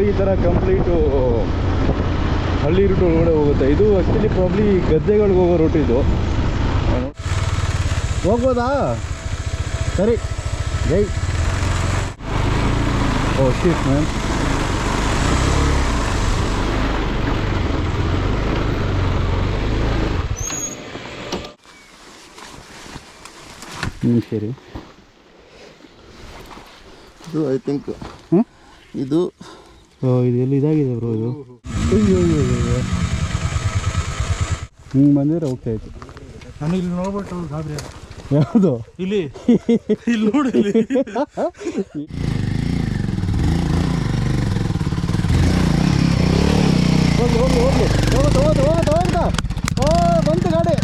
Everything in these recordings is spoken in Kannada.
ಈ ಥರ ಕಂಪ್ಲೀಟು ಹಳ್ಳಿ ರೂಟ್ ಒಳಗಡೆ ಹೋಗುತ್ತೆ. ಇದು ಆ್ಯಕ್ಚುಲಿ ಪ್ರಾಬ್ಲಿ ಗದ್ದೆಗಳಿಗೆ ಹೋಗೋ ರೂಟ್ ಇದು. ಹೋಗ್ಬೋದಾ? ಸರಿ, ಜೈ. ಓ ಶಿಟ್ ಮ್ಯಾಮ್. ಸರಿ, ಇದು ಐ ಥಿಂಕ್ ಇದು ಇದು ಎಲ್ಲಿ ಇದಾಗಿದೆ ಬ್ರೋ ಇದು. ಅಯ್ಯೋ ಹಿಂಗೆ ಬಂದಿದ್ರೆ ಓಕೆ ಆಯ್ತು. ನನಗೆ ಇಲ್ಲಿ ನೋಡ್ಬಿಟ್ಟು ಗಾಬರಿ. ಯಾವುದು? ಇಲ್ಲಿ ಇಲ್ಲಿ ನೋಡಿ. ಹೋಗ್ಲಿ ಹೋಗ್ಲಿ ಹೋಗ್ಲಿ, ಹೋಗುತ್ತಾ ಓ ಬಂತು ಗಾಡಿ.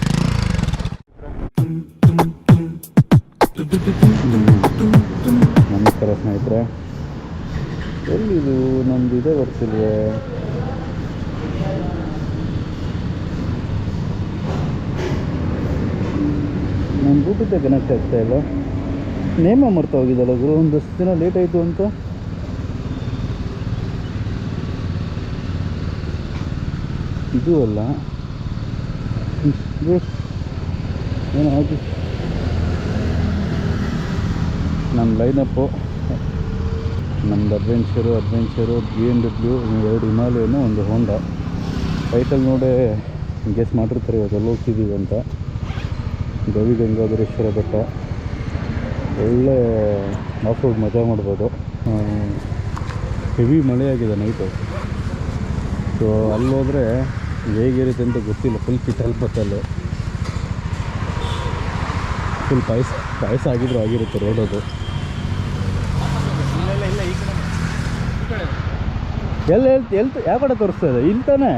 ನಮಸ್ಕಾರ ಸ್ನೇಹಿತರೆ, ಎಲ್ಲಿದು ನಮ್ದು ಇದೇ ಬರ್ತಿಲ್ವೇ? ನನ್ನ ಬ್ಲೂಟೂತ್ ಕನೆಕ್ಟ್ ಆಗ್ತಾ ಇಲ್ಲ. ನೇಮ ಮರ್ತಾ ಹೋಗಿದ್ದಲ್ಲ ಗುರು, ಒಂದಷ್ಟು ದಿನ ಲೇಟ್ ಆಯಿತು ಅಂತ. ಇದು ಅಲ್ಲ ಏನೋ ಹಾಕಿ ನಮ್ಮ ಲೈನಪ್ಪು. ನಮ್ಮದು ಅಡ್ವೆಂಚರು BMW, 2 ಹಿಮಾಲಯನು, ಒಂದು ಹೋಂಡಾ. ಟೈಟಲ್ ನೋಡೇ ಗೆಸ್ ಮಾಡಿರ್ತಾರೆ ಇವಾಗ ಎಲ್ಲಿ ಹೋಗ್ತಿದ್ದೀವಿ ಅಂತ. ಗವಿ ಗಂಗಾಧರೇಶ್ವರ ಬೆಟ್ಟ, ಒಳ್ಳೆ ಆಫ್ ರೋಡ್ ಮಜಾ ಮಾಡ್ಬೋದು. ಹೆವಿ ಮಳೆ ಆಗಿದೆ ನೈಟು. ಸೊ ಅಲ್ಲೋದ್ರೆ ಹೇಗಿರುತ್ತೆ ಅಂತ ಗೊತ್ತಿಲ್ಲ. ಫುಲ್ ಕಿಟ್ಟಲ್ಪತ್ತಲ್ಲಿ ಫುಲ್ ಪಾಯಸ ಆಗಿದ್ರು ಆಗಿರುತ್ತೆ ರೋಡದು. ಎಲ್ಲಿ ಯಾವ ಕಡೆ ತೋರಿಸ್ತಾ ಇದೆ? ಇಲ್ಲಿ ತಾನೆ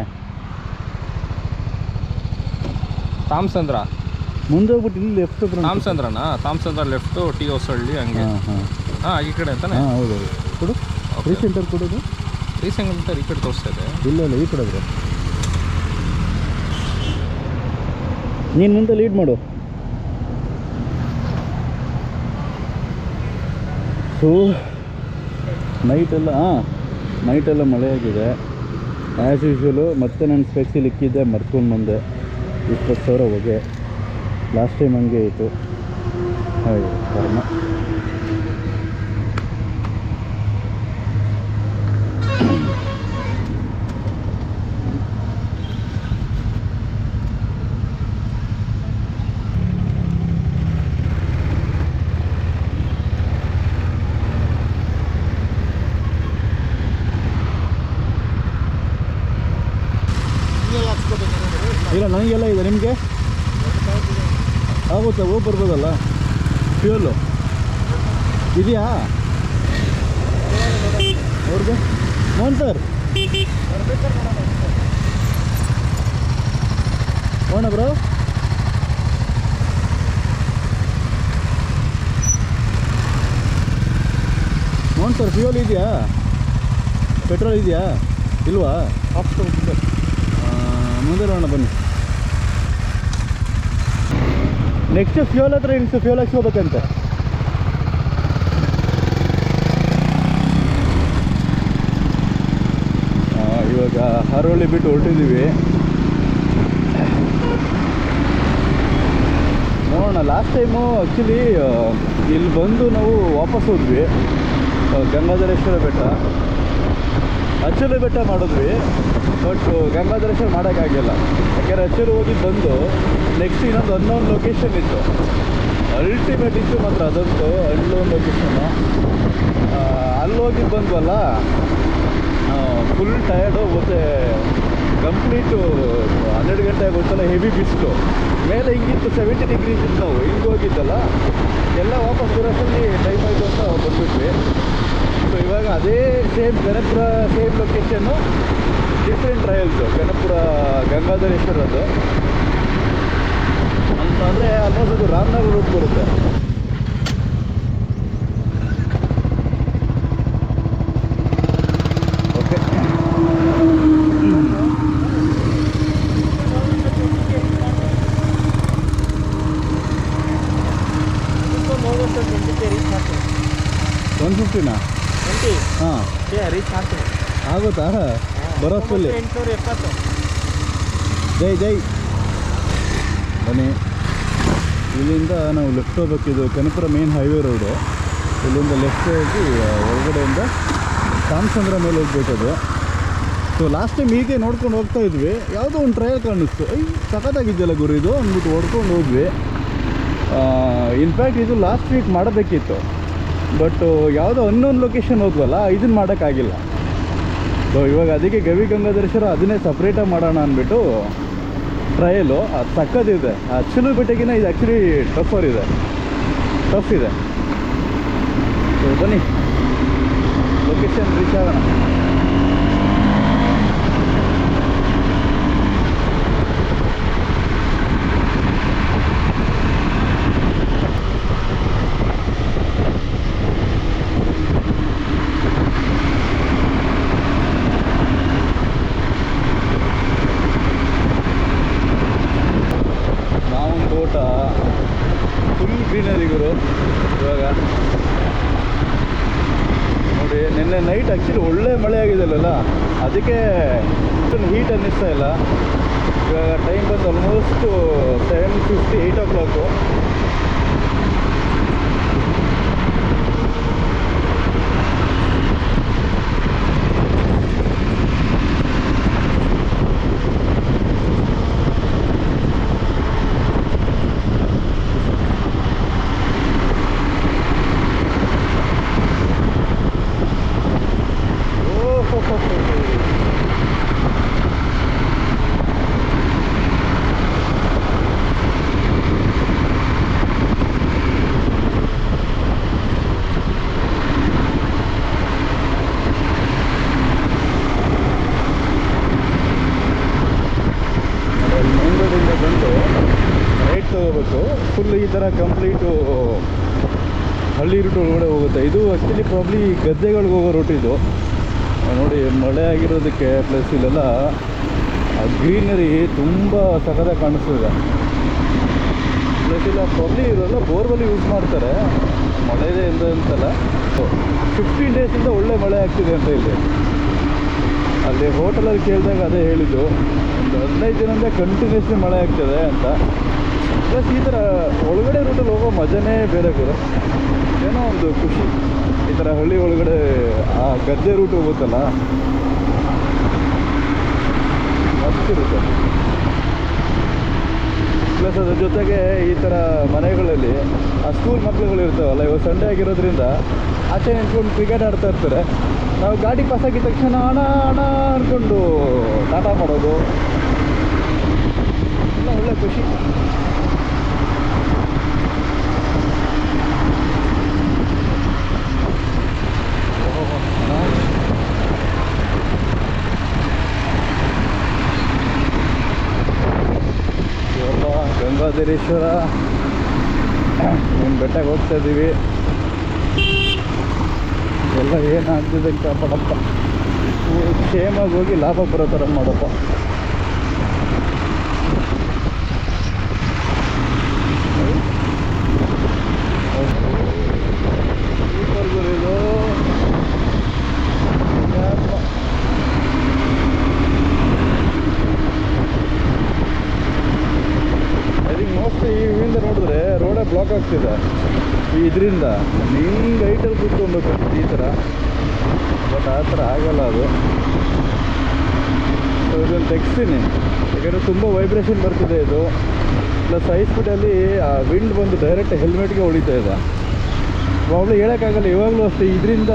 ತಾಮಸಂದ್ರ ಮುಂದೆ ಹೋಗ್ಬಿಟ್ಟು ಇಲ್ಲಿ ಲೆಫ್ಟ್. ತಾಮಸಂದ್ರನಾ? ತಾಮಸಂದ್ರ ಲೆಫ್ಟು, ಟಿ ಹೊಸಳ್ಳಿ ಹಂಗೆ. ಹಾಂ ಈ ಕಡೆ ಅಂತಾನೆ. ಹಾಂ ಹೌದು ಕೊಡು. ಫ್ರೀ ಸೆಂಟರ್ ಕೊಡೋದು ರೀಸೆಂಟ್ ಈ ಕಡೆ ತೋರಿಸ್ತಾ ಇದೆ. ಇಲ್ಲ ಈ ಕಡೆ ಬ್ರೋ. ನೀನು ಮುಂದೆ ಲೀಡ್ ಮಾಡು. ಸೊ ನೈಟೆಲ್ಲ ಮಳೆ ಆಗಿದೆ ಆ್ಯಸ್ ಯೂಶ್ವಲು. ಮತ್ತೆ ನಾನು ಸ್ಪೆಕ್ಸಿಲ್ ಇಕ್ಕಿದ್ದೆ, ಮರ್ತ್ಕೊಂಡು ಬಂದೆ. 20,000 ಹೊಗೆ. ಲಾಸ್ಟ್ ಟೈಮ್ ಹಂಗೆ ಆಯಿತು. ಹಾಗೆ ಕರ್ಮ. ಇಲ್ಲ ನನಗೆಲ್ಲ ಇದೆ, ನಿಮಗೆ ಆಗುತ್ತೆ? ಹೋಗಿ ಬರ್ಬೋದಲ್ಲ. ಫ್ಯೂಲು ಇದೆಯಾ ಅವ್ರಿಗೆ? ಮೋಹನ್ ಸರ್ ಹೋಣ ಬ್ರೋ. ಮೋಹನ್ ಸರ್ ಫ್ಯೂಲ್ ಇದೆಯಾ? ಪೆಟ್ರೋಲ್ ಇದೆಯಾ? ಇಲ್ವಾ? ಮುಂದೆ ನೋಡೋಣ ಬನ್ನಿ. ನೆಕ್ಸ್ಟ್ ಫ್ಯೂಲ್ ಹತ್ರ ಫ್ಯೂಲ್ ಹಾಕ್ಸ್ಕೋಬೇಕಂತೆ. ಇವಾಗ ಹರೋಳಿ ಬಿಟ್ಟು ಹೊರಟಿದ್ದೀವಿ. ನೋಡೋಣ. ಲಾಸ್ಟ್ ಟೈಮು ಆ್ಯಕ್ಚುಲಿ ಇಲ್ಲಿ ಬಂದು ನಾವು ವಾಪಸ್ ಹೋದ್ವಿ. ಗಂಗಾಧರೇಶ್ವರ ಬೆಟ್ಟ, ಅಚ್ಚಲು ಬೆಟ್ಟ ಮಾಡಿದ್ವಿ. ಬಟ್ ಗಂಗಾಧರೇಶ್ವರ ಮಾಡೋಕ್ಕಾಗಿಲ್ಲ. ಯಾಕೆಂದರೆ ಅಚ್ಚಲು ಹೋಗಿ ಬಂದು ನೆಕ್ಸ್ಟ್ ಇನ್ನೊಂದು ಅನ್ನೋನ್ ಲೊಕೇಶನ್ ಇತ್ತು. ಅಲ್ಟಿಮೇಟ್ ಇತ್ತು ಮಾತ್ರ ಅದಂತೂ ಅಲ್ಲೊಂದು ಲೊಕೇಶನ್ನು. ಅಲ್ಲಿ ಹೋಗಿ ಬಂದ್ವಲ್ಲ, ಫುಲ್ ಟಯರ್ಡು. ಮತ್ತು ಕಂಪ್ಲೀಟು 12 ಗಂಟೆ ಆಗೋತ್ತಲ್ಲ, ಹೆವಿ ಬಿಸಿಲು. ಮೇಲೆ ಹಿಂಗಿತ್ತು 70 ಡಿಗ್ರೀಸ್ ಇತ್ತು. ನಾವು ಹಿಂಗೆ ಹೋಗಿದ್ದಲ್ಲ, ಎಲ್ಲ ವಾಪಸ್ ಬರೋಷ್ಟರಲ್ಲಿ ಟೈಮ್ ಆಯಿತು ಅಂತ ಬಂದ್ಬಿಟ್ವಿ. ಸೊ ಇವಾಗ ಅದೇ Ganapura same location, different trials. Ganapura ಗಂಗಾಧರೇಶ್ವರದ್ದು ಅಂತಂದರೆ ಆಲ್ಮೋಸ್ಟ್ ಅದು ರಾಮನಗರ ರೂಟ್ ಬರುತ್ತೆ. ಓಕೆ, $150 ಹಾಂ ರೀಚ್ ಮಾಡ್ತೀನಿ. ಆಗುತ್ತಾ ಬರೋಷ್ಟಲ್ಲಿ? 870. ಜೈ ಜೈ. ಬನ್ನಿ, ಇಲ್ಲಿಂದ ನಾವು ಲೆಫ್ಟ್ ಹೋಗ್ಬೇಕಿದು ಕನಕಪುರ ಮೇನ್ ಹೈವೇ ರೋಡು. ಇಲ್ಲಿಂದ ಲೆಫ್ಟ್ ಹೋಗಿ ಹೊರಗಡೆಯಿಂದ ರಾಮಚಂದ್ರ ಮೇಲೆ ಹೋಗ್ಬೇಕದು. ಸೊ ಲಾಸ್ಟ್ ಟೈಮ್ ಹೀಗೆ ನೋಡ್ಕೊಂಡು ಹೋಗ್ತಾ ಇದ್ವಿ, ಯಾವುದೋ ಒಂದು ಟ್ರಯಲ್ ಕಾಣಿಸ್ತು, ಸಖತ್ತಾಗಿದ್ದೆಲ್ಲ ಗುರು ಇದು ಅಂದ್ಬಿಟ್ಟು ಹೊಡ್ಕೊಂಡು ಹೋದ್ವಿ. ಇನ್ಫ್ಯಾಕ್ಟ್ ಇದು ಲಾಸ್ಟ್ ವೀಕ್ ಮಾಡಬೇಕಿತ್ತು, ಬಟ್ ಯಾವುದೋ ಅನ್ನೊಂದು ಲೊಕೇಶನ್ ಹೋದ್ವಲ್ಲ, ಇದನ್ನು ಮಾಡೋಕ್ಕಾಗಿಲ್ಲ. ಸೊ ಇವಾಗ ಅದಕ್ಕೆ ಗವಿ ಗಂಗಾಧರೇಶ್ವರ ಅದನ್ನೇ ಸಪ್ರೇಟಾಗಿ ಮಾಡೋಣ ಅಂದ್ಬಿಟ್ಟು ಟ್ರಯಲು. ಅದು ಸಕ್ಕತ್ತಿದೆ. ಅಚ್ಚಲು ಬೆಟ್ಟಗಿನ ಇದು ಆ್ಯಕ್ಚುಲಿ ಟಫ್ ಇದೆ. ಸೊ ಬನ್ನಿ, ಲೊಕೇಶನ್ ರೀಚ್ ಆಗೋಣ. ಫುಲ್ ಗ್ರೀನರಿಗಳು ಇವಾಗ ನೋಡಿ. ನಿನ್ನೆ ನೈಟ್ ಆ್ಯಕ್ಚುಲಿ ಒಳ್ಳೆ ಮಳೆ ಆಗಿದೆಯಲ್ಲ, ಅದಕ್ಕೆ ಹೀಟ್ ಅನ್ನಿಸ್ತಾ ಇಲ್ಲ. ಇವಾಗ ಟೈಮ್ ಬಂದು ಆಲ್ಮೋಸ್ಟ್ 7:50, 8 o'clock. ಫುಲ್ ಈ ಥರ ಕಂಪ್ಲೀಟು ಹಳ್ಳಿ ರೂಟ್ ಒಳಗಡೆ ಹೋಗುತ್ತೆ. ಇದು ಆ್ಯಕ್ಚುಲಿ ಪ್ರಾಬ್ಲಿ ಗದ್ದೆಗಳಿಗೆ ಹೋಗೋ ರೂಟ್ ಇದು ನೋಡಿ. ಮಳೆ ಆಗಿರೋದಕ್ಕೆ ಪ್ಲಸ್ ಇಲ್ಲೆಲ್ಲ ಗ್ರೀನರಿ ತುಂಬ ಸಖತ್ತಾಗಿ ಕಾಣಿಸ್ತಿದೆ. ಪ್ಲಸ್ ಇಲ್ಲ ಪ್ರಾಬ್ಲಿ ಇವರೆಲ್ಲ ಬೋರ್ವೆಲ್ ಯೂಸ್ ಮಾಡ್ತಾರೆ, ಮಳೆದೇ ಅಂತಲ್ಲ. 15 ಡೇಸಿಂದ ಒಳ್ಳೆ ಮಳೆ ಆಗ್ತಿದೆ ಅಂತ ಇಲ್ಲಿ. ಅಲ್ಲಿ ಹೋಟೆಲಲ್ಲಿ ಕೇಳಿದಾಗ ಅದೇ ಹೇಳಿದ್ದು, ಒಂದು 15 ದಿನದಿಂದ ಕಂಟಿನ್ಯೂಸ್ಲಿ ಮಳೆ ಆಗ್ತದೆ ಅಂತ. ಪ್ಲಸ್ ಈ ಥರ ಒಳಗಡೆ ರೂಟಲ್ಲಿ ಹೋಗೋ ಮಜನೇ ಬೇರೆ ಗುರು, ಏನೋ ಒಂದು ಖುಷಿ. ಈ ಥರ ಹಳ್ಳಿ ಒಳಗಡೆ ಆ ಗದ್ದೆ ರೂಟ್ ಹೋಗುತ್ತಲ್ಲ, ಮಸ್ತಿರುತ್ತೆ. ಪ್ಲಸ್ ಅದ್ರ ಜೊತೆಗೆ ಈ ಥರ ಮನೆಗಳಲ್ಲಿ ಆ ಸ್ಕೂಲ್ ಮಕ್ಳುಗಳು ಇರ್ತಾವಲ್ಲ, ಇವಾಗ ಸಂಡೇ ಆಗಿರೋದ್ರಿಂದ ಆಚೆ ನಿಂತ್ಕೊಂಡು ಕ್ರಿಕೆಟ್ ಆಡ್ತಾ ಇರ್ತಾರೆ. ನಾವು ಗಾಡಿ ಪಾಸ್ ಆಗಿದ ತಕ್ಷಣ ಹಣ ಹಣ ಅಂದ್ಕೊಂಡು ಟಾಟಾ ಮಾಡೋದು ಎಲ್ಲ ಒಳ್ಳೆ ಖುಷಿ. ಗಂಗಾಧರೇಶ್ವರ ಒಂದು ಬೆಟ್ಟಕ್ಕೆ ಹೋಗ್ತಾ ಇದ್ದೀವಿ. ಎಲ್ಲ ಏನಾಗ್ತಿದೆ ಕಾಪಾಡಪ್ಪ, ಕ್ಷೇಮಾಗಿ ಹೋಗಿ ಲಾಭ ಬರೋ ಥರ ಮಾಡಪ್ಪ. ಸೂಪರ್ ಗುರು ಇದು. ಮೋಸ್ಟ್ಲಿ ಇವಿಂದ ನೋಡಿದ್ರೆ ರೋಡೇ ಬ್ಲಾಕ್ ಆಗ್ತಿದೆ ಇದರಿಂದ. ಹಿಂಗೆ ಹೈಟಲ್ಲಿ ಕೂತ್ಕೊಬೇಕು ಈ ಥರ, ಬಟ್ ಆ ಥರ ಆಗಲ್ಲ ಅದು. ಸೊ ಇದನ್ನು ತೆಗಿಸ್ತೀನಿ, ಯಾಕಂದರೆ ತುಂಬ ವೈಬ್ರೇಷನ್ ಬರ್ತಿದೆ ಇದು. ಪ್ಲಸ್ ಹೈ ಸ್ಪೀಡಲ್ಲಿ ಆ ವಿಂಡ್ ಬಂದು ಡೈರೆಕ್ಟ್ ಹೆಲ್ಮೆಟ್ಗೆ ಹೊಡಿತಾ ಇದೆ. ಪ್ರಾಬ್ಲಮ್ ಹೇಳೋಕ್ಕಾಗಲ್ಲ. ಇವಾಗಲೂ ಅಷ್ಟೇ ಇದರಿಂದ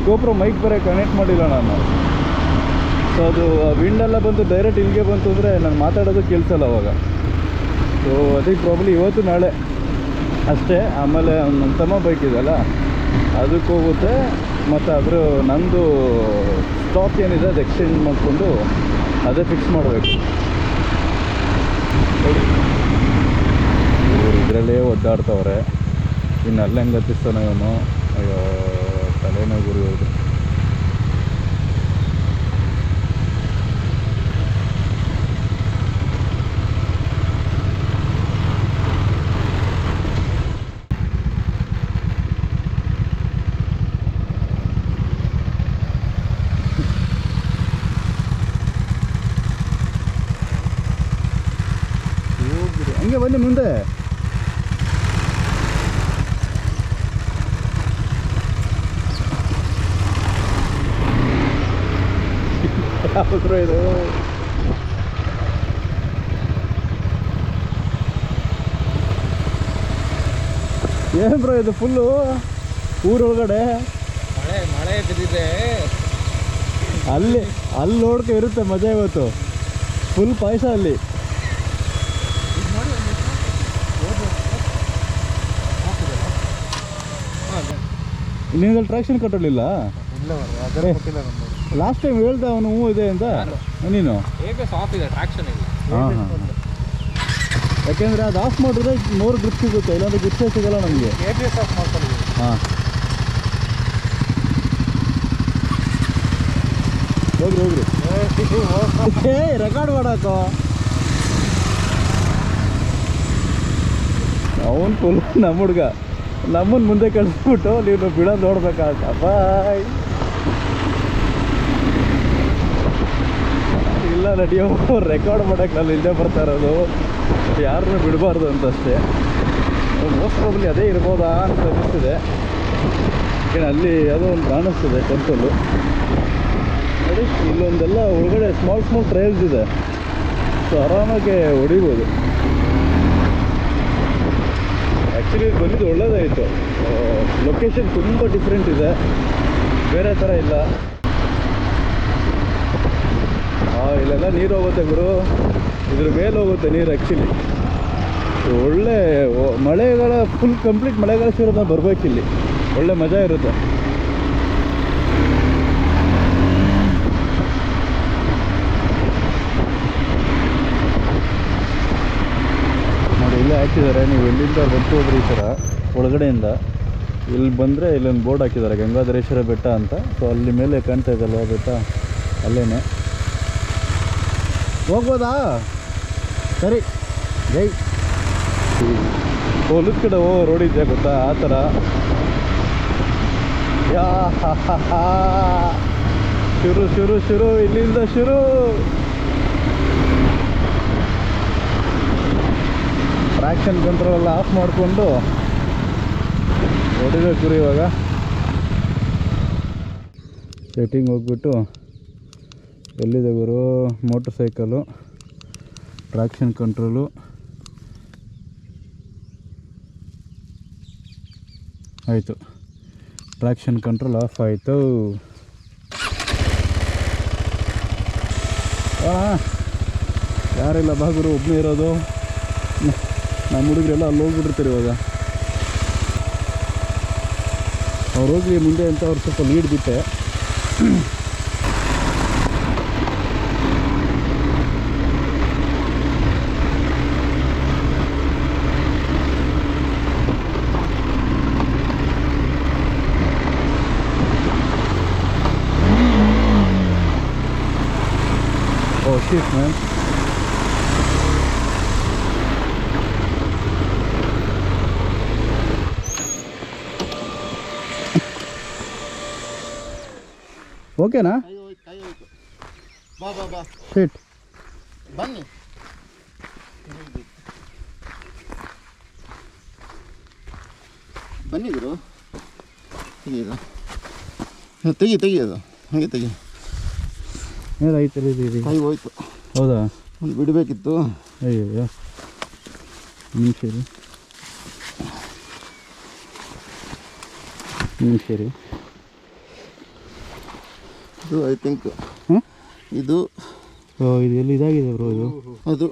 ಗೋಪ್ರೋ ಮೈಕ್ ಬೇರೆ ಕನೆಕ್ಟ್ ಮಾಡಿಲ್ಲ ನಾನು. ಸೊ ಅದು ವಿಂಡೆಲ್ಲ ಬಂದು ಡೈರೆಕ್ಟ್ ಇಲ್ಲಿಗೆ ಬಂತು ಅಂದರೆ ನಾನು ಮಾತಾಡೋದು ಕೇಳಿಸಲ್ಲ ಅವಾಗ. ಸೊ ಅದಕ್ಕೆ ಪ್ರಾಬ್ಲಿ ಇವತ್ತು ನಾಳೆ ಅಷ್ಟೇ. ಆಮೇಲೆ ನನ್ನ ತಮ್ಮ ಬೈಕ್ ಇದೆಯಲ್ಲ ಅದಕ್ಕೆ ಹೋಗುತ್ತೆ, ಮತ್ತು ಅದ್ರ ನಂದು ಸ್ಟಾಕ್ ಏನಿದೆ ಅದು ಎಕ್ಸ್ಚೇಂಜ್ ಮಾಡಿಕೊಂಡು ಅದೇ ಫಿಕ್ಸ್ ಮಾಡಬೇಕು. ಇವರು ಇದರಲ್ಲೇ ಒದ್ದಾಡ್ತವ್ರೆ. ಇನ್ನು ಅಲ್ಲೇ ಹೆಂಗೆ ಹತ್ತಿಸ್ತಾನೆ ಇವನು. ಅಯ್ಯೋ ತಲೆನೋ ಗುರು ಇವ್ರದ್ದು. ಮುಂದೆ ಯಾವ್ದು ಇದು ಏನು ಬ್ರೋ ಇದು ಫುಲ್ಲು ಊರೊಳಗಡೆ ಮಳೆ ಬಿದ್ದಿದೆ. ಅಲ್ಲಿ ನೋಡ್ಕೊ ಇರುತ್ತೆ ಮಜಾ ಇವತ್ತು. ಫುಲ್ ಪಾಯಸ ಅಲ್ಲಿ. ನಿನ್ನಲ್ಲಿ ಟ್ರಾಕ್ಷನ್ ಕಂಟ್ರೋಲ್ ಲಾಸ್ಟ್ ಟೈಮ್ ಹೇಳ್ದೆ ಅವನು ಹ್ಞೂ ಇದೆ ಅಂತ. ನೀನು ABS ಆಫ್ ಇದೆ, ಟ್ರಾಕ್ಷನ್ ಇಲ್ಲ. ಹಾಂ ಯಾಕೆಂದರೆ ಅದು ಆಫ್ ಮಾಡಿದ್ರೆ ಮೋರ್ ಗ್ರಿಪ್ ಸಿಗುತ್ತೆ, ಇಲ್ಲಾಂದ್ರೆ ಗ್ರಿಪ್ಪೇ ಸಿಗಲ್ಲ ನಮಗೆ. ABS ಆಫ್ ಮಾಡ್ಕೊಳ್ಳಿ. ಹಾಂ ಹೋಗ್ರಿ ರೆಕಾರ್ಡ್ ಮಾಡಾಕೋ. ಅವನು ಫುಲ್ ನಮ್ಮ ಹುಡುಗ ನಮ್ಮನ್ನು ಮುಂದೆ ಕಳಿಸ್ಬಿಟ್ಟು ನೀನು ಬಿಡೋದು ನೋಡ್ಬೇಕಾಗ. ಬಾಯ್ ಇಲ್ಲ ನಡಿಯೋ, ರೆಕಾರ್ಡ್ ಮಾಡೋಕ್ಕೆ ನಾನು ಇಲ್ಲೇ ಬರ್ತಾ ಇರೋದು, ಯಾರನ್ನೂ ಬಿಡಬಾರ್ದು ಅಂತಷ್ಟೇ. ಮೋಸ್ಟ್ ಪ್ರಾಬ್ಲಿ ಅದೇ ಇರ್ಬೋದಾ ಅಂತ ಅನ್ನಿಸ್ತಿದೆ. ಯಾಕೆಂದರೆ ಅಲ್ಲಿ ಯಾವುದೋ ಒಂದು ಕಾಣಿಸ್ತಿದೆ ಟೆಂಪಲ್ಲು ನೋಡಿ. ಇಲ್ಲೊಂದೆಲ್ಲ ಒಳಗಡೆ ಸ್ಮಾಲ್ ಟ್ರೈಲ್ಸ್ ಇದೆ, ಸೊ ಆರಾಮಾಗಿ ಹೊಡಿಬೋದು. ಆ್ಯಕ್ಚುಲಿ ಬಂದಿದ್ದು ಒಳ್ಳೆಯದಾಯಿತು. ಲೊಕೇಶನ್ ತುಂಬ ಡಿಫ್ರೆಂಟ್ ಇದೆ, ಬೇರೆ ಥರ ಇಲ್ಲ. ಇಲ್ಲೆಲ್ಲ ನೀರು ಹೋಗುತ್ತೆ ಗುರು, ಇದ್ರ ಮೇಲೆ ಹೋಗುತ್ತೆ ನೀರು. ಆ್ಯಕ್ಚುಲಿ ಒಳ್ಳೆ ಮಳೆಗಾಲ, ಫುಲ್ ಕಂಪ್ಲೀಟ್ ಮಳೆಗಾಲ ಶುರು ಬರಬೇಕಿಲ್ಲಿ, ಒಳ್ಳೆ ಮಜಾ ಇರುತ್ತೆ. ನೋಡಿ ಇಲ್ಲೇ ಹಾಕಿದ್ದಾರೆ, ನೀವು ಎಲ್ಲಿಂದ ಬಂತು ಹೋದ್ರಿ ಈ ಥರ ಒಳಗಡೆಯಿಂದ ಇಲ್ಲಿ ಬಂದರೆ ಇಲ್ಲೊಂದು ಬೋರ್ಡ್ ಹಾಕಿದ್ದಾರೆ, ಗಂಗಾಧರೇಶ್ವರ ಬೆಟ್ಟ ಅಂತ. ಸೊ ಅಲ್ಲಿ ಮೇಲೆ ಕಾಣ್ತಾ ಇದಲ್ವ ಬೆಟ್ಟ, ಅಲ್ಲೇ ಹೋಗ್ಬೋದಾ? ಸರಿ ಜೈ. ಹೊಲದ ಕಡೆ ರೋಡ್ ಇದೆಯಾ ಗೊತ್ತಾ, ಆ ಥರ. ಯಾ ಶುರು ಇಲ್ಲಿಂದ ಶುರು. ಟ್ರಾಕ್ಷನ್ ಕಂಟ್ರೋಲ್ ಆಫ್ ಮಾಡಿಕೊಂಡು ಹೊಡಿಬೇಕು ರೀ ಇವಾಗ. ಸೆಟ್ಟಿಂಗ್ ಹೋಗ್ಬಿಟ್ಟು ಎಲ್ಲಿದೆ ಗುರು, ಮೋಟರ್ ಸೈಕಲು, ಟ್ರಾಕ್ಷನ್ ಕಂಟ್ರೋಲು, ಆಯಿತು. ಟ್ರಾಕ್ಷನ್ ಕಂಟ್ರೋಲ್ ಆಫ್ ಆಯಿತು. ಯಾರಿಲ್ಲ ಬಾಗುರು, ಒಬ್ಬನೇ ಇರೋದು. ನಮ್ಮ ಹುಡುಗರೆಲ್ಲ ಅಲ್ಲಿ ಹೋಗ್ಬಿಟ್ಟಿರ್ತಾರೆ ಇವಾಗ. ಅವ್ರು ಹೋಗಿ ಮುಂದೆ ಅಂತ ಅವ್ರು ಸ್ವಲ್ಪ ಲೀಡ್ ಬಿಟ್ಟೆ. Oh shit, man. ಓಕೆನಾ? ಬಾ ಶಿಟ್ ಬನ್ನಿ. ಬನ್ನಿ ಗುರು, ತೆಗಿ ಅದು ಹಾಗೆ ತೆಗಿ. ಏನಾಯ್ತು? ಕೈ ಹೋಯ್ತು. ಹೌದಾ? ಒಂದು ಬಿಡಬೇಕಿತ್ತು. ಅಯ್ಯೋ ನಿಮಿಷ ರೀ. ಇದು ಐ ಥಿಂಕ್ ಇದು ಇದು ಎಲ್ಲಿ ಇದಾಗಿದೆ ಬ್ರೋ ಇದು? ಅದು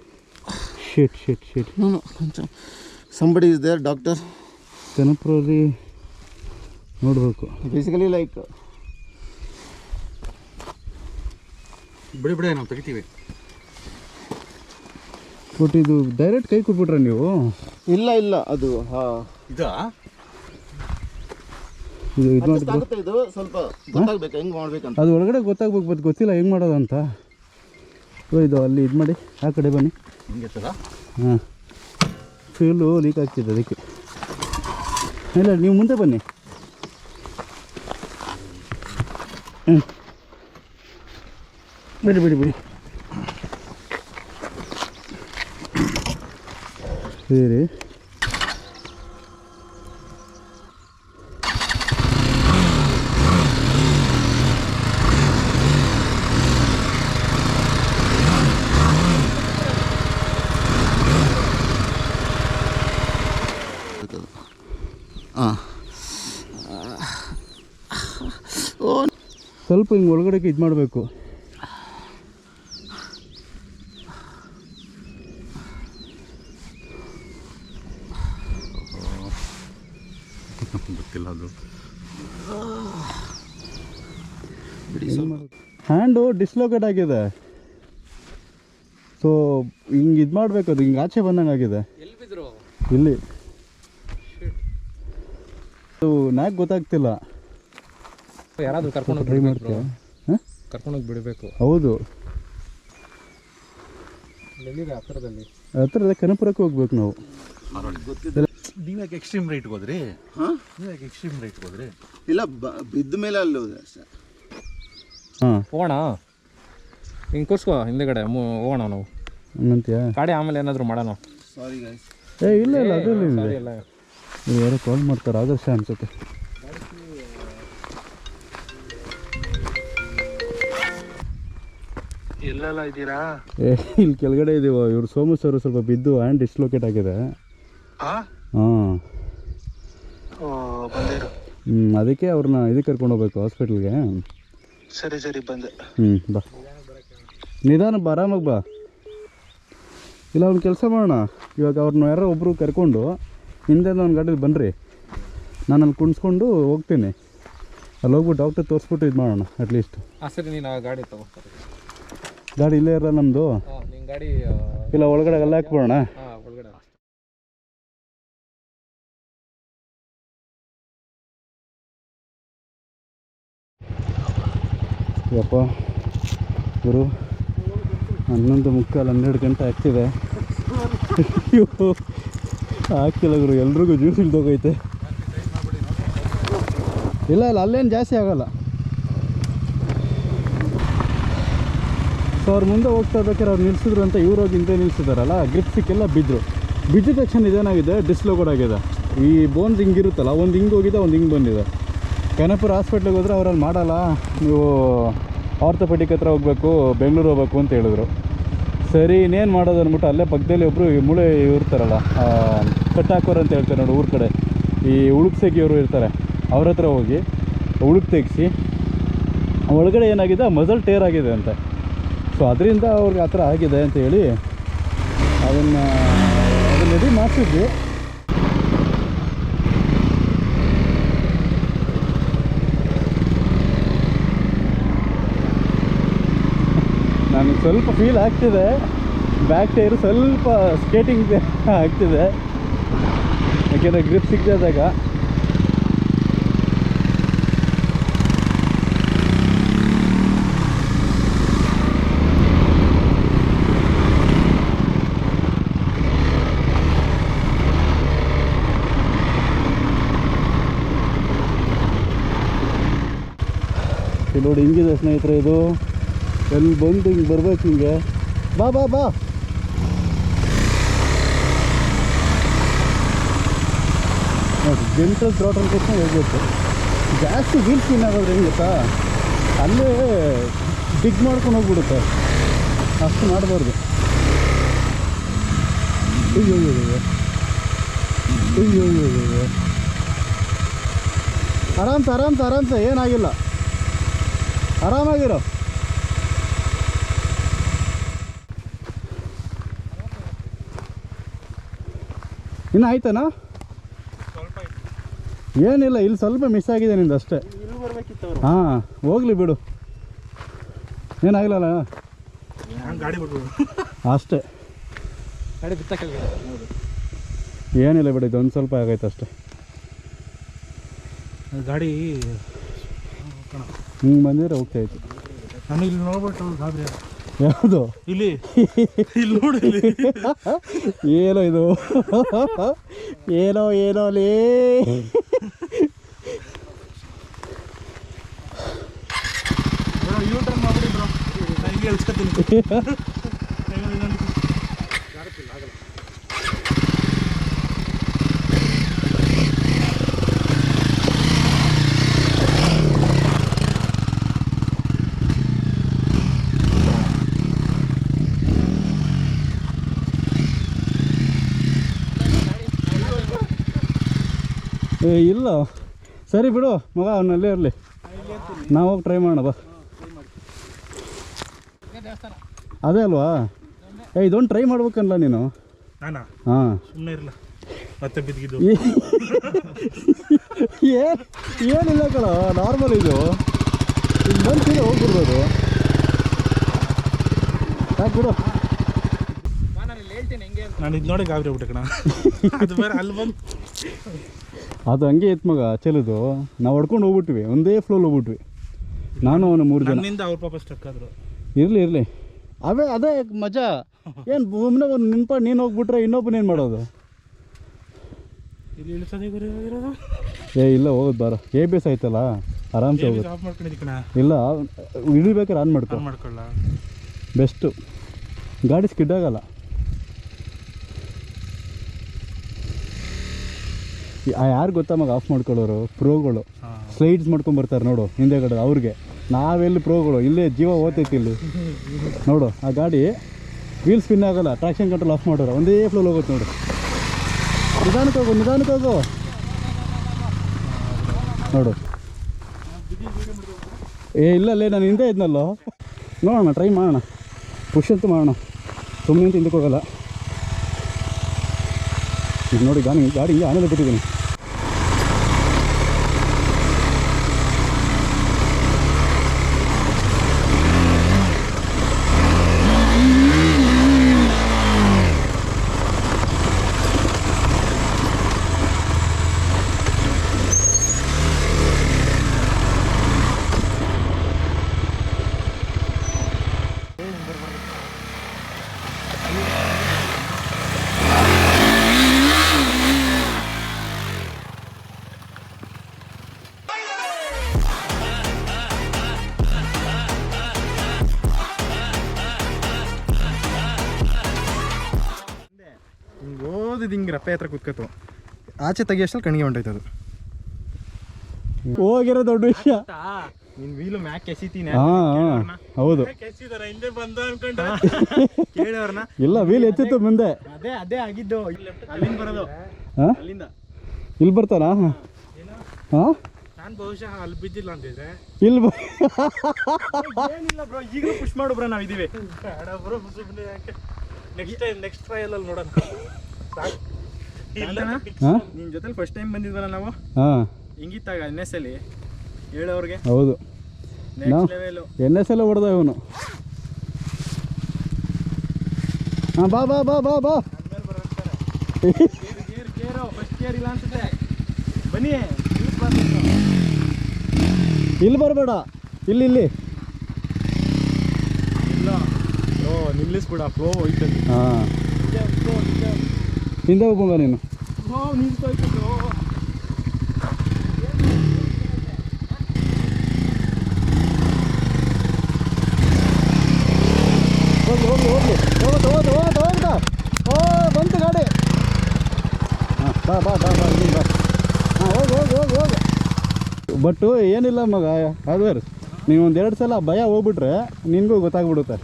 ಶಿಟ್ ನಾನು ಕೊಂಚ ಸಂಬಡಿ ಇಸ್ ದೇರ್ ಡಾಕ್ಟರ್ ಕನಪುರಲ್ಲಿ ನೋಡಬೇಕು. ಬೇಸಿಕಲಿ ಲೈಕ್ ಬಿಡಿ ನಾವು ತೆಗಿತೀವಿ. ಬಟ್ ಇದು ಡೈರೆಕ್ಟ್ ಕೈ ಕೊಟ್ಬಿಟ್ರೆ ನೀವು? ಇಲ್ಲ ಅದು ಇದಾ ಇದು ಇದು ಸ್ವಲ್ಪ ಗೊತ್ತಾಗ್ಬೇಕು ಹೆಂಗೆ ಮಾಡ್ಬೇಕಂತ. ಅದು ಒಳಗಡೆ ಗೊತ್ತಾಗ್ಬೇಕು, ಬಟ್ ಗೊತ್ತಿಲ್ಲ ಹೆಂಗೆ ಮಾಡೋದಂತ. ಇದು ಅಲ್ಲಿ ಇದು ಮಾಡಿ ಆ ಕಡೆ ಬನ್ನಿ. ಹಾಂ, ಫ್ಯೂಲು ಲೀಕ್ ಆಗ್ತಿದೆ ಅದಕ್ಕೆ. ಇಲ್ಲ ನೀವು ಮುಂದೆ ಬನ್ನಿ. ಬಿಡಿ ಸೇರಿ ಹಾಂ ಸ್ವಲ್ಪ ಹಿಂಗೆ ಒಳಗಡೆಗೆ ಇದು ಮಾಡಬೇಕು. ಗೊತ್ತಿಲ್ಲ ಅದು. ಹ್ಯಾಂಡು ಡಿಸ್ಲೋಕೇಟ್ ಆಗಿದೆ. ಸೊ ಹಿಂಗೆ ಇದು ಮಾಡಬೇಕು, ಅದು ಹಿಂಗೆ ಆಚೆ ಬಂದಂಗೆ ಆಗಿದೆ. ಇಲ್ಲಿ ಅದು ನಾಕ್ ಗೊತ್ತಾಗ್ತಿಲ್ಲ. ಯಾರಾದರೂ ಕರ್ಕೊಂಡು ಟ್ರೈ ಮಾಡ್ತೀಯ? ಹಾಂ, ಕರ್ಕೊಂಡೋಗಿ ಬಿಡಬೇಕು. ಹೌದು, ಎಲ್ಲಿದೆ ಹತ್ತಿರದ ಕನಪುರಕ್ಕೆ ಹೋಗ್ಬೇಕು ನಾವು. ನೀವ್ಯಾಕೆ ಎಕ್ಸ್ಟ್ರೀಮ್ ರೈಟ್ಗೆ ಹೋದ್ರಿ? ಹಾಂ, ನೀವ್ಯಾಕೆ ಎಕ್ಸ್ಟ್ರೀಮ್ ರೈಟ್ಗೆ ಹೋದ್ರಿ? ಇಲ್ಲ ಬಿದ್ದ ಮೇಲೆ ಅಲ್ಲಿ ಹೋದೆ ಅಷ್ಟೇ. ಹಾಂ, ಹೋಗೋಣ, ಹಿಂಗೆ ಕೂರ್ಸ್ಕೋ ಹಿಂದೆಗಡೆ ಹೋಗೋಣ ನಾವು. ಹಂಗಂತೀಯ? ಗಾಡಿ ಆಮೇಲೆ ಏನಾದರೂ ಮಾಡೋಣ. Sorry guys. ಇಲ್ಲ ಇಲ್ಲ, ಅದರಲ್ಲಿ ಸರಿ ಇಲ್ಲ, ಯಾರೋ ಕಾಲ್ ಮಾಡ್ತಾರೆ, ಆದರ್ಶ ಅನ್ಸುತ್ತೆ. ಎಲ್ಲೆಲ್ಲ ಇದ್ದೀರಾ? ಇಲ್ಲಿ ಕೆಳಗಡೆ ಇದೀವ. ಇವ್ರು ಸೋಮು ಸರ್ ಸ್ವಲ್ಪ ಬಿದ್ದು ಹ್ಯಾಂಡ್ ಡಿಸ್ಲೋಕೇಟ್ ಆಗಿದೆ. ಹಾಂ, ಬಂದಿರು. ಅದಕ್ಕೆ ಅವ್ರನ್ನ ಇದಕ್ಕೆ ಕರ್ಕೊಂಡು ಹೋಗ್ಬೇಕು ಹಾಸ್ಪಿಟ್ಲ್ಗೆ. ಸರಿ ಸರಿ ಬಂದೆ. ಬಾ, ನಿಧಾನ ಬಾ, ಆರಾಮಾಗಿ ಬಾ. ಇಲ್ಲ ಅವ್ನು ಕೆಲಸ ಮಾಡೋಣ, ಇವಾಗ ಅವ್ರನ್ನ ಯಾರೋ ಒಬ್ಬರು ಕರ್ಕೊಂಡು ಹಿಂದೆ ಒಂದು ಗಾಡೀಲಿ ಬನ್ನಿರಿ, ನಾನು ಅಲ್ಲಿ ಕುಣಿಸ್ಕೊಂಡು ಹೋಗ್ತೀನಿ. ಅಲ್ಲಿ ಹೋಗ್ಬಿಟ್ಟು ಡಾಕ್ಟರ್ ತೋರಿಸ್ಬಿಟ್ಟು ಇದು ಮಾಡೋಣ ಅಟ್ಲೀಸ್ಟ್. ಸರಿ, ನೀನು ಆ ಗಾಡಿ ತಗೋತಾರೆ. ಗಾಡಿ ಇಲ್ಲೇ ಇರಲ್ಲ ನಮ್ಮದು. ನಿನ್ನ ಗಾಡಿ ಇಲ್ಲ, ಒಳಗಡೆ ಎಲ್ಲ ಹಾಕ್ಬಿಡೋಣ. ಒಳಗಡೆ. ಯಪ್ಪ ಗುರು, 11:45 12 ಗಂಟೆ ಆಗ್ತಿದೆ. ಆಗ್ತಿಲ್ಲ ಗುರು, ಎಲ್ರಿಗೂ ಜ್ಯೂಸ್ ಇಲ್ದೋಗೈತೆ. ಇಲ್ಲ ಇಲ್ಲ, ಅಲ್ಲೇನು ಜಾಸ್ತಿ ಆಗಲ್ಲ. ಸೊ ಅವ್ರು ಮುಂದೆ ಹೋಗ್ತಾ ಇರ್ಬೇಕಾದ್ರೆ ಅವ್ರು ನಿಲ್ಸಿದ್ರು ಅಂತ ಇವ್ರು ಹೋಗಿ ಹಿಂದೆ ನಿಲ್ಸಿದಾರಲ್ಲ, ಗ್ರಿಪ್ ಸಿಕ್ಕೆಲ್ಲ ಬಿದ್ದ ತಕ್ಷಣ ಇದೇನಾಗಿದೆ, ಡಿಸ್ಲೋಕೇಟ್ ಆಗಿದೆ. ಈ ಬೋನ್ಸ್ ಹಿಂಗಿರುತ್ತಲ್ಲ, ಒಂದು ಹಿಂಗೆ ಹೋಗಿದೆ, ಒಂದು ಹಿಂಗೆ ಬಂದಿದೆ. ಕನಪುರ ಹಾಸ್ಪಿಟ್ಲಿಗೆ ಹೋದರೆ ಅವರಲ್ಲಿ ಮಾಡಲ್ಲ, ನೀವು ಆರ್ಥೋಪೆಡಿಕ್ ಹತ್ರ ಹೋಗಬೇಕು, ಬೆಂಗಳೂರು ಹೋಗ್ಬೇಕು ಅಂತ ಹೇಳಿದ್ರು. ಸರಿ, ಇನ್ನೇನು ಮಾಡೋದು ಅಂದ್ಬಿಟ್ಟು ಅಲ್ಲೇ ಪಕ್ಕದಲ್ಲಿ ಒಬ್ಬರು ಮೂಳೆ ಇರ್ತಾರಲ್ಲ, ಕಟ್ಟಾಕೋರು ಅಂತ ಹೇಳ್ತಾರೆ ನೋಡಿ ಊರ ಕಡೆ, ಈ ಉಳುಕ್ ತೆಗಿಯೋರು ಇರ್ತಾರೆ, ಅವ್ರ ಹತ್ರ ಹೋಗಿ ಉಳುಕ್ ತೆಗಿಸಿ ಒಳಗಡೆ ಏನಾಗಿದೆ, ಮಸಲ್ ಟೇರ್ ಆಗಿದೆ ಅಂತೆ. ಸೊ ಅದರಿಂದ ಅವ್ರಿಗೆ ಆ ಥರ ಆಗಿದೆ ಅಂತ ಹೇಳಿ ಅದನ್ನು ರೆಡಿ ಮಾಡಿಸಿದ್ವಿ. ನನಗೆ ಸ್ವಲ್ಪ ಫೀಲ್ ಆಗ್ತಿದೆ, ಬ್ಯಾಕ್ ಟೈರು ಸ್ವಲ್ಪ ಸ್ಕೇಟಿಂಗ್ ಆಗ್ತಿದೆ, ಯಾಕೆಂದರೆ ಗ್ರಿಪ್ ಸಿಗ್ತಿದ್ದಾಗ. ನೋಡಿ ಹಿಂಗಿದೆ ಸ್ನೇಹಿತರೆ, ಇದು ಎಲ್ಲಿ ಬಂದು ಹಿಂಗೆ ಬರ್ಬೇಕು, ಹಿಂಗೆ ಬಾ ಬಾ ಬಾ. ನೋಡಿ, ಜೆಂಟಲ್ ಥ್ರಾಟಲ್ ತಕ್ಷಣ ಹೋಗ್ಬೇಕು. ಜಾಸ್ತಿ ವೀಲ್ ಸ್ಪಿನ್ ಆಗೋದ್ರೆ ಹೆಂಗೆ ಗೊತ್ತಾ, ಅಲ್ಲೇ ಡಿಗ್ ಮಾಡ್ಕೊಂಡು ಹೋಗ್ಬಿಡುತ್ತೆ, ಅಷ್ಟು ಮಾಡಬಾರ್ದು. ಅಯ್ಯೋ ಅಯ್ಯೋ ಅಯ್ಯೋ ಅಯ್ಯೋ, ಆರಾಮ್ಸೆ ಏನಾಗಿಲ್ಲ, ಆರಾಮಾಗಿರೋ. ಇನ್ನು ಆಯ್ತಾನಾ? ಏನಿಲ್ಲ, ಇಲ್ಲಿ ಸ್ವಲ್ಪ ಮಿಸ್ ಆಗಿದೆ ನಿಂದು ಅಷ್ಟೇ. ಹಾಂ, ಹೋಗ್ಲಿ ಬಿಡು, ಏನಾಗಿಲ್ಲಲ್ಲ ಅಷ್ಟೇ. ಗಾಡಿ ಬಿತ್ತ ಏನಿಲ್ಲ ಬಿಡು, ಇದೊಂದು ಸ್ವಲ್ಪ ಆಗೈತೆ ಅಷ್ಟೇ. ಗಾಡಿ ಹಿಂಗೆ ಬಂದಿದ್ರೆ ಹೋಗ್ತಾಯಿತ್ತು. ನಾನು ಇಲ್ಲಿ ನೋಡ್ಬಿಟ್ಟು ಗಾಬರಿ. ಯಾವುದು? ಇಲ್ಲಿ ನೋಡಿ, ಏನೋ ಇದು, ಏನೋ ಲೇ. ಯೂಟರ್ನ್ ಮಾಡ್ಬಿಡಿ ಬ್ರೋ, ನಾನು ಹಿಂಗೆ ಹೇಳ್ಸ್ಕೊತೀನಿ. ಇಲ್ಲ ಸರಿ ಬಿಡು ಮಗ ಅವನಲ್ಲೇ ಇರಲಿ, ನಾವು ಹೋಗಿ ಟ್ರೈ ಮಾಡೋಣ ಬಾ. ಅದೇ ಅಲ್ವಾ, ಇದೊಂದು ಟ್ರೈ ಮಾಡ್ಬೇಕಲ್ಲ ನೀನು. ನಾನಾ ಹಾಂ ಸುಮ್ಮನೆ ಇರಲ್ಲ ಮತ್ತೆ ಬಿದ್ದಿದ್ದು. ಏನಿಲ್ಲ ಕಣ, ನಾರ್ಮಲ್ ಇದು. ಇಲ್ಲಿ ಬಂದು ಹೋಗ್ಬಿಡ್ಬೋದು. ಸಾಕು ಬಿಡು. ನಾನು ಇದು ನೋಡಿ ಗಾಬರಿ ಆಗ್ಬಿಟ್ಟೆ ಕಣ. ಅದು ಬೇರೆ ಅಲ್ಲಿ ಬಂದು ಅದು ಹಂಗೆ ಇತ್ತು ಮಗ ಚೆಲ್ಲೋದು. ನಾವು ಹೊಡ್ಕೊಂಡು ಹೋಗ್ಬಿಟ್ವಿ, ಒಂದೇ ಫ್ಲೋಲ್ ಹೋಗ್ಬಿಟ್ವಿ ನಾನು ಅವನು 3 ಜನ. ನನ್ನಿಂದ ಅವ್ರ ಪಾಪ ಸ್ಟಕ್ ಆದ್ರು. ಇರಲಿ ಅದೇ ಮಜಾ. ಏನು ಒಮ್ಮೆ ಒಂದು ನಿನ್ಪ ನೀನು ಹೋಗ್ಬಿಟ್ರೆ ಇನ್ನೊಬ್ಬನೇನು ಏನು ಮಾಡೋದು? ಇಲ್ಲಿ ಇಳಿಸೋದೇ ಇರೋದು. ಇಲ್ಲ ಹೋಗೋದು ಬಾರ. ABS ಆಯ್ತಲ್ಲ, ಆರಾಮ್ಸೆ ಹೋಗೋದು. ಆಫ್ ಮಾಡ್ಕೊಂಡಿದ್ದೆ ಕಣ. ಇಲ್ಲ ಇಳಿಬೇಕಾದ್ರೆ ಆನ್ ಮಾಡ್ಕೊಳ್ಳ ಬೆಸ್ಟು, ಗಾಡಿ ಸ್ಕಿಡ್ ಆಗಲ್ಲ. ಯಾರು ಗೊತ್ತಾ ಮಗ ಆಫ್ ಮಾಡ್ಕೊಳ್ಳೋರು? ಪ್ರೋಗಳು. ಸ್ಲೈಡ್ಸ್ ಮಾಡ್ಕೊಂಬರ್ತಾರೆ ನೋಡು ಹಿಂದೆಗಡೆ, ಅವ್ರಿಗೆ. ನಾವೆಲ್ಲಿ ಪ್ರೋಗಳು, ಇಲ್ಲೇ ಜೀವ ಓದ್ತೈತಿ ಇಲ್ಲಿ ನೋಡು. ಆ ಗಾಡಿ ವೀಲ್ ಸ್ಪಿನ್ ಆಗಲ್ಲ, ಟ್ರಾಕ್ಷನ್ ಕಂಟ್ರೋಲ್ ಆಫ್ ಮಾಡೋರು, ಒಂದೇ ಫ್ಲೋಲ್ ಹೋಗುತ್ತೆ ನೋಡು. ನಿಧಾನಕ್ಕೆ ಹೋಗು ನೋಡು. ಇಲ್ಲಲ್ಲೇ ನಾನು ಹಿಂದೆ ಇದ್ನಲ್ಲೋ. ನೋಡೋಣ, ಟ್ರೈ ಮಾಡೋಣ, ಪುಷ್ ಅಂತೂ ಮಾಡೋಣ. ಸುಮ್ಮನೆ ಅಂತ ಹಿಂದಕ್ಕೆ ಹೋಗಲ್ಲ. ಈಗ ನೋಡಿ ಗಾಡಿ ಆಮೇಲೆ ಬಿಟ್ಟಿದ್ದೀನಿ. ಹಿಂಗೆ ರಪ್ಪೆ ಹತ್ರ ಕುತ್ಕೋತು, ಆಚೆ ತೆಗಿಯೋಷ್ಟಲ್ಲಿ ಕಣ್ಣಿಗೆ ಹೊಂಟೈತೆ ಅದು. ಹೋಗಿರೋ ದೊಡ್ಡ ವಿಷಯ. ನಿನ್ನ ವೀಲು ಮ್ಯಾಕ್ ಎಸಿತೀನಿ. ಹಾಂ ಹೌದು, ಹಿಂದೆ ಬಂದ ಅನ್ಕೊಂಡೆ. ಕೇಳೋರ್ನ ಇಲ್ಲ ವೀಲ್ ಎತ್ತಿತ್ತು ಮುಂದೆ. ಅದೇ ಆಗಿದ್ದು. ಅಲ್ಲಿಂದ ಬರೋದು, ಹಾಂ ಅಲ್ಲಿಂದ ಇಲ್ಲಿ ಬರ್ತಾನಾ? ಹಾಂ ನಾನು ಬಹುಶಃ ಅಲ್ಲಿ ಬಿದ್ದಿಲ್ಲ ಅಂತಿದ್ರೆ ಇಲ್ಲಿ ಏನಿಲ್ಲ ಬ್ರೋ, ಈಗಲೂ ಪುಷ್ ಮಾಡು ಬ್ರೋ, ನಾವಿದ್ದೀವಿ. ಬ್ರೋ ಸುಮ್ಮನೆ ಯಾಕೆ, ನೆಕ್ಸ್ಟ್ ಟ್ರಯಲಲ್ಲಿ ನೋಡೋಣ. ಹಾಂ ನಿನ್ನ ಜೊತೆಲಿ ಫಸ್ಟ್ ಟೈಮ್ ಬಂದಿದ್ವಲ್ಲ ನಾವು, ಹಾಂ ಹಿಂಗಿತ್ತಾಗ NS ಅಲ್ಲಿ ಹೇಳೋರ್ಗೆ ಹೌದು. Next level. NS ಎಲ್ಲ ಹೊಡೆದ ಇವನು. ಹಾಂ ಬಾ ಬಾ ಬಾ ಬಾ ಬಾ ಕೇರು ಫಸ್ಟ್ ಕೇರ್ ಇಲ್ಲ ಅನ್ಸುತ್ತೆ. ಬನ್ನಿ ಇಲ್ಲಿ ಬರಬೇಡ, ಇಲ್ಲಿ ಇಲ್ಲ ಬ್ರೋ, ನಿಲ್ಲಿಸ್ಬಿಡ, ಫ್ಲೋ ಹೋಯ್ತಲ್ಲಿ. ಹಾಂ ಹಿಂದೆ ಹೋಗ್ಬೋಂಗ ನೀನು. ನಿಲ್ಸೋಯ್ತು ಬ್ರೋ. ಹೋಗ್ತಾ ಓ ಬಂತು ಗಾಡಿ. ಹಾಂ ಬಾ ಬಾ ಬಾ ಬಾ ಇಲ್ಲಿ ಬಾ. ಹಾಂ ಹೋಗು. ಬಟ್ಟು ಏನಿಲ್ಲ ಮಗ, ಅದೇ ನೀವು ಒಂದು 2 ಸಲ ಭಯ ಹೋಗ್ಬಿಟ್ರೆ ನಿನಗೂ ಗೊತ್ತಾಗ್ಬಿಡುತ್ತೆ.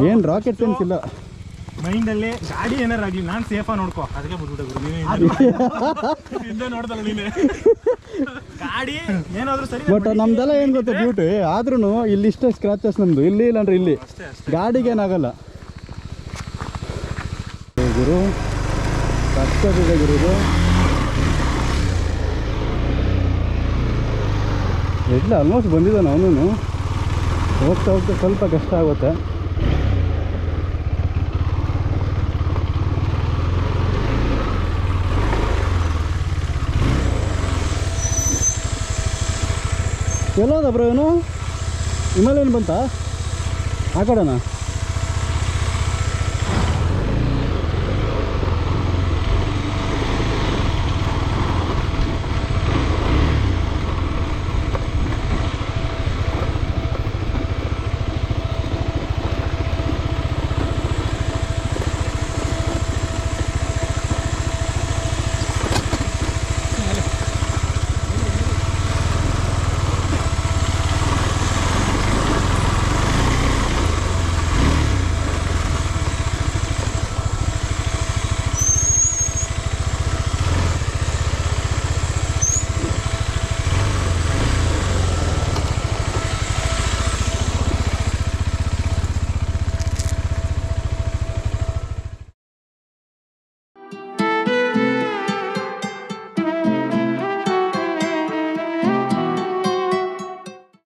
ಏನು ರಾಕೆಟ್ ಸೈನ್ಸ್ ಇಲ್ಲ ಮೈಂಡಲ್ಲಿ. ಗಾಡಿ ಏನಾರು ಆಗಲಿ ನಾನು ಸೇಫಾಗಿ ನೋಡ್ಕೋ, ಅದಕ್ಕೆ ಬಿಟ್ಬಿಟ್ಟೆ ಗುರು. ನೀನು ಹಿಂದೆ ನೋಡ್ದಲ್ಲ ನೀನೆ, ಗಾಡಿ ಏನಾದರೂ ಸರಿ. ಬಟ್ ನಮ್ದೆಲ್ಲ ಏನು ಗೊತ್ತಾ ಬ್ಯೂಟಿ, ಆದ್ರೂ ಇಲ್ಲಿ ಇಷ್ಟೇ ಸ್ಕ್ರಾಚಸ್ ನಮ್ಮದು, ಇಲ್ಲಿ ಇಲ್ಲಾಂದ್ರೆ ಇಲ್ಲಿ ಗಾಡಿಗೇನಾಗಲ್ಲ ಗುರು. ಕಷ್ಟದಿದೆ ಗುರು ಇದು. ಇಲ್ಲ ಆಲ್ಮೋಸ್ಟ್ ಬಂದಿದ್ದಾನೆ ಅವನು. ಹೋಗ್ತಾ ಸ್ವಲ್ಪ ಕಷ್ಟ ಆಗುತ್ತೆ. ಎಲ್ಲೋದ ಬ್ರೋ ಇವನು? ಹಿಮಾಲಯನ್ ಬಂತಾ ಆ ಕಡೆನಾ?